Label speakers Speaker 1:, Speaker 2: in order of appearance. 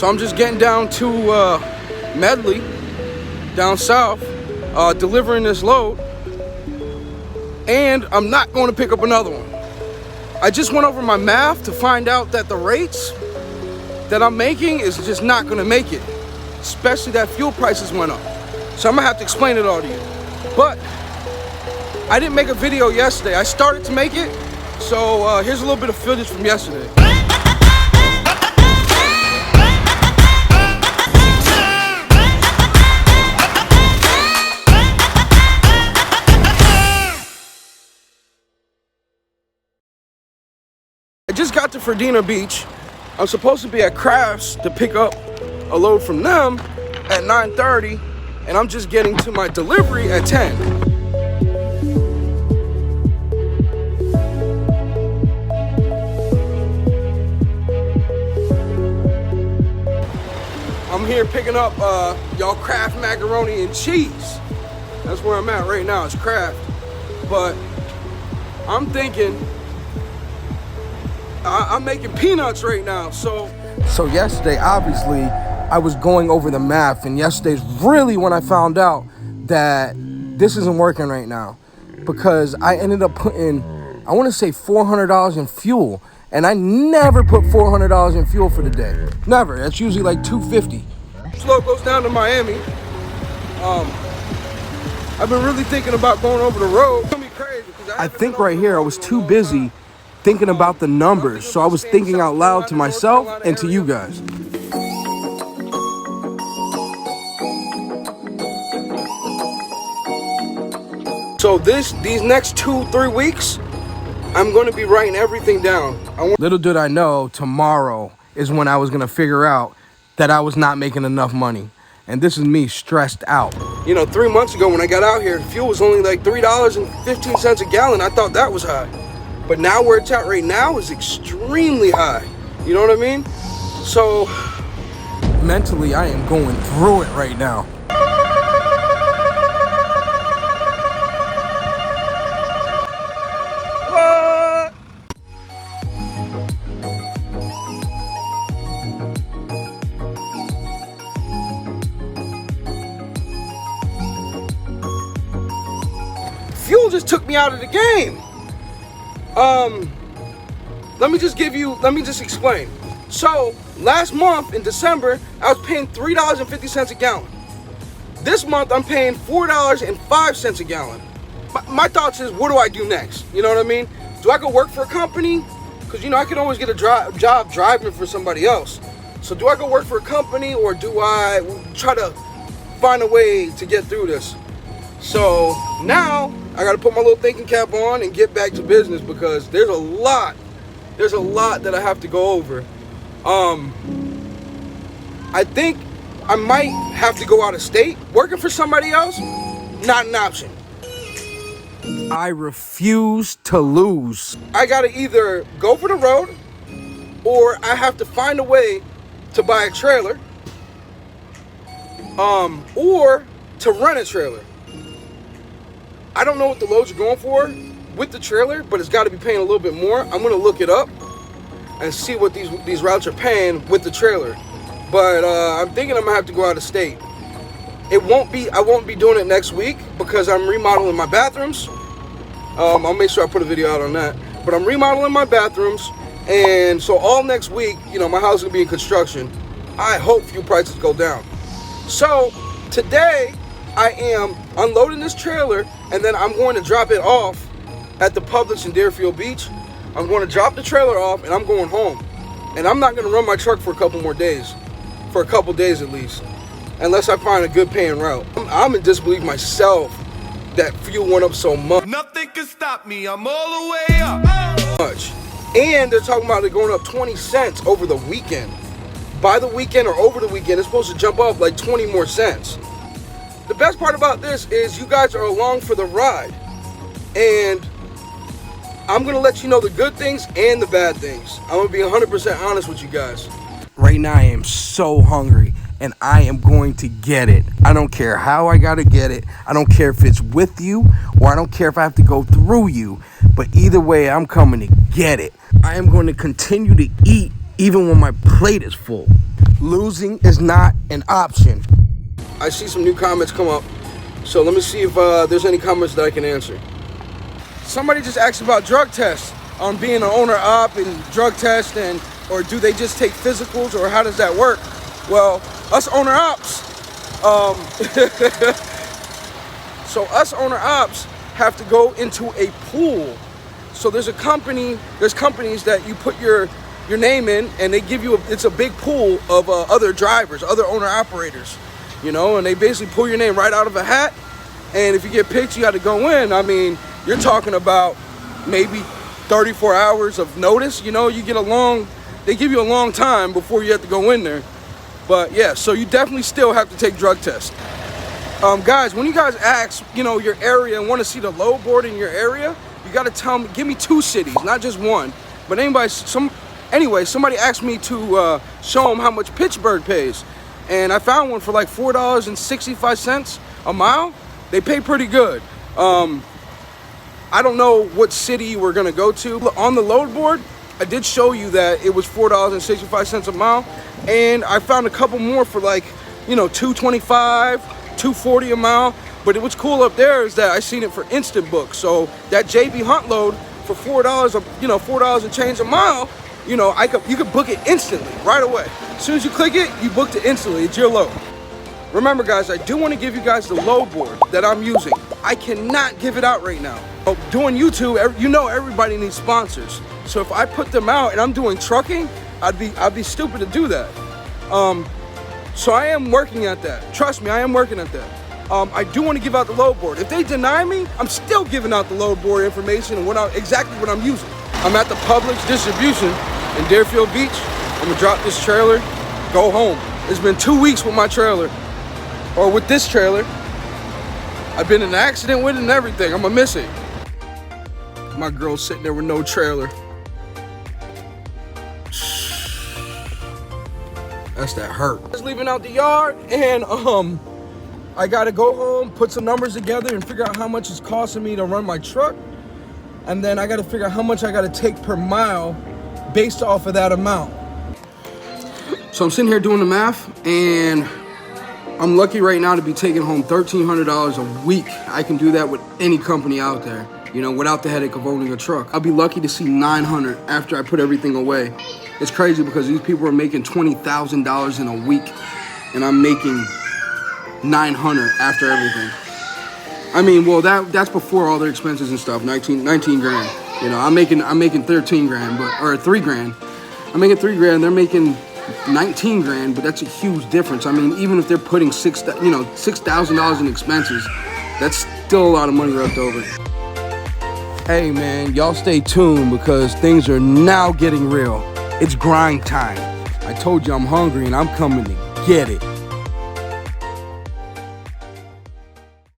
Speaker 1: So I'm just getting down to Medley, down south, delivering this load. And I'm not going to pick up another one. I just went over my math to find out that the rates that I'm making is just not going to make it. Especially that fuel prices went up. So I'm going to have to explain it all to you. But I didn't make a video yesterday. I started to make it. So here's a little bit of footage from yesterday. I just got to Ferdinand Beach. I'm supposed to be at Crafts to pick up a load from them at 9:30, and I'm just getting to my delivery at 10. I'm here picking up y'all Kraft macaroni and cheese. That's where I'm at right now, it's Kraft. But I'm thinking, I'm making peanuts right now, so yesterday, obviously, I was going over the math, and yesterday's really when I found out that this isn't working right now, because I ended up putting, I want to say $400 in fuel, and I never put $400 in fuel for the day. Never. That's usually like $250. This load goes down to Miami. I've been really thinking about going over the road. It's gonna be crazy. I think right here I was too busy thinking about the numbers, so I was thinking out loud to myself and to you guys. So these next 2-3 weeks, I'm going to be writing everything down. Little did I know, tomorrow is when I was going to figure out that I was not making enough money. And this is me stressed out. You know, 3 months ago when I got out here, fuel was only like $3.15 a gallon. I thought that was high. But now where it's at right now is extremely high. You know what I mean? So mentally, I am going through it right now. What? Fuel just took me out of the game. Let me just explain. So last month in December, I was paying $3.50 a gallon. This month I'm paying $4.05 a gallon. My thoughts is, what do I do next? You know what I mean? Do I go work for a company? Because, you know, I could always get a job driving for somebody else. So do I go work for a company, or do I try to find a way to get through this? So now I gotta put my little thinking cap on and get back to business, because there's a lot that I have to go over. I think I might have to go out of state. Working for somebody else, not an option. I refuse to lose. I gotta either go for the road, or I have to find a way to buy a trailer, or to rent a trailer. I don't know what the loads are going for with the trailer, but it's got to be paying a little bit more. I'm going to look it up and see what these routes are paying with the trailer. But I'm thinking I'm going to have to go out of state. I won't be doing it next week because I'm remodeling my bathrooms. I'll make sure I put a video out on that. But I'm remodeling my bathrooms, and so all next week, you know, my house is going to be in construction. I hope fuel prices go down. So today I am unloading this trailer, and then I'm going to drop it off at the Publix in Deerfield Beach. I'm going to drop the trailer off, and I'm going home. And I'm not going to run my truck for a couple more days. For a couple days at least. Unless I find a good paying route. I'm in disbelief myself that fuel went up so much.
Speaker 2: Nothing can stop me, I'm all the way up.
Speaker 1: And they're talking about it going up 20 cents over the weekend. By the weekend or over the weekend, it's supposed to jump up like 20 more cents. The best part about this is you guys are along for the ride. And I'm going to let you know the good things and the bad things. I'm going to be 100% honest with you guys. Right now I am so hungry, and I am going to get it. I don't care how I got to get it. I don't care if it's with you, or I don't care if I have to go through you. But either way, I'm coming to get it. I am going to continue to eat even when my plate is full. Losing is not an option. I see some new comments come up, so let me see if there's any comments that I can answer. Somebody just asked about drug tests, on being an owner op and drug test, and or do they just take physicals, or how does that work? Well, us owner ops, so us owner ops have to go into a pool. So there's companies that you put your name in, and they give you it's a big pool of other drivers, other owner operators, you know, and they basically pull your name right out of a hat. And if you get picked, you got to go in. I mean, you're talking about maybe 34 hours of notice. You know, they give you a long time before you have to go in there. But yeah, so you definitely still have to take drug tests. Guys, when you guys ask, you know, your area and want to see the load board in your area, you got to tell me, give me 2 cities, not just one. But somebody asked me to show them how much Pittsburgh pays. And I found one for like $4.65 a mile. They pay pretty good. I don't know what city we're gonna go to. On the load board, I did show you that it was $4.65 a mile. And I found a couple more for like, you know, $2.25, $2.40 a mile. But what's cool up there is that I seen it for instant book. So that JB Hunt load for $4 and change a mile, you know, you could book it instantly, right away. As soon as you click it, you booked it instantly. It's your load. Remember, guys, I do want to give you guys the load board that I'm using. I cannot give it out right now. Doing YouTube, you know, everybody needs sponsors. So if I put them out and I'm doing trucking, I'd be stupid to do that. So I am working at that. Trust me, I am working at that. I do want to give out the load board. If they deny me, I'm still giving out the load board information and exactly what I'm using. I'm at the Publix distribution in Deerfield Beach. I'm gonna drop this trailer, go home. It's been 2 weeks with my trailer, or with this trailer. I've been in an accident with it and everything. I'm gonna miss it. My girl's sitting there with no trailer. That's that hurt. Just leaving out the yard, and I gotta go home, put some numbers together, and figure out how much it's costing me to run my truck. And then I gotta figure out how much I gotta take per mile based off of that amount. So I'm sitting here doing the math, and I'm lucky right now to be taking home $1,300 a week. I can do that with any company out there, you know, without the headache of owning a truck. I'll be lucky to see $900 after I put everything away. It's crazy because these people are making $20,000 in a week, and I'm making $900 after everything. I mean, well, that's before all their expenses and stuff. 19 grand. You know, I'm making 13 grand, or 3 grand. I'm making 3 grand. They're making 19 grand, but that's a huge difference. I mean, even if they're putting $6,000 in expenses, that's still a lot of money left over. Hey man, y'all stay tuned because things are now getting real. It's grind time. I told you I'm hungry and I'm coming to get it.